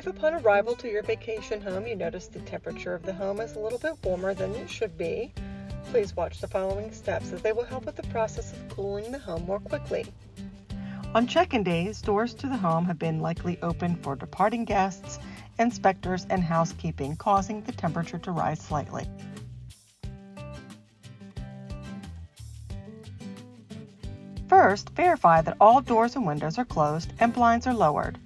If upon arrival to your vacation home you notice the temperature of the home is a little bit warmer than it should be, please watch the following steps as they will help with the process of cooling the home more quickly. On check-in days, doors to the home have been likely open for departing guests, inspectors, and housekeeping, causing the temperature to rise slightly. First, verify that all doors and windows are closed and blinds are lowered.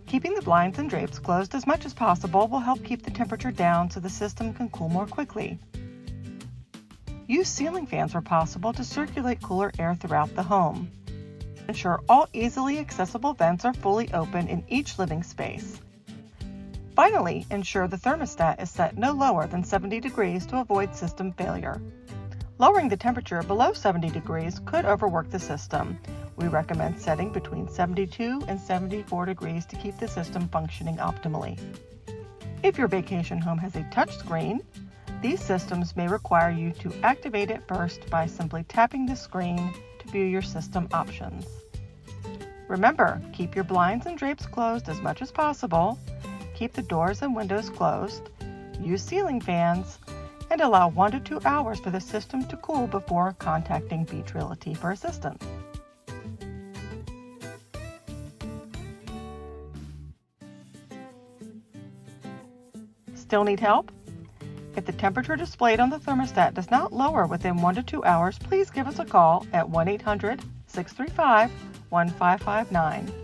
Keeping the blinds and drapes closed as much as possible will help keep the temperature down so the system can cool more quickly. Use ceiling fans where possible to circulate cooler air throughout the home. Ensure all easily accessible vents are fully open in each living space. Finally, ensure the thermostat is set no lower than 70 degrees to avoid system failure. Lowering the temperature below 70 degrees could overwork the system. We recommend setting between 72 and 74 degrees to keep the system functioning optimally. If your vacation home has a touchscreen, these systems may require you to activate it first by simply tapping the screen to view your system options. Remember, keep your blinds and drapes closed as much as possible, keep the doors and windows closed, use ceiling fans, and allow 1 to 2 hours for the system to cool before contacting Beach Realty for assistance. Still need help? If the temperature displayed on the thermostat does not lower within 1 to 2 hours, please give us a call at 1-800-635-1559.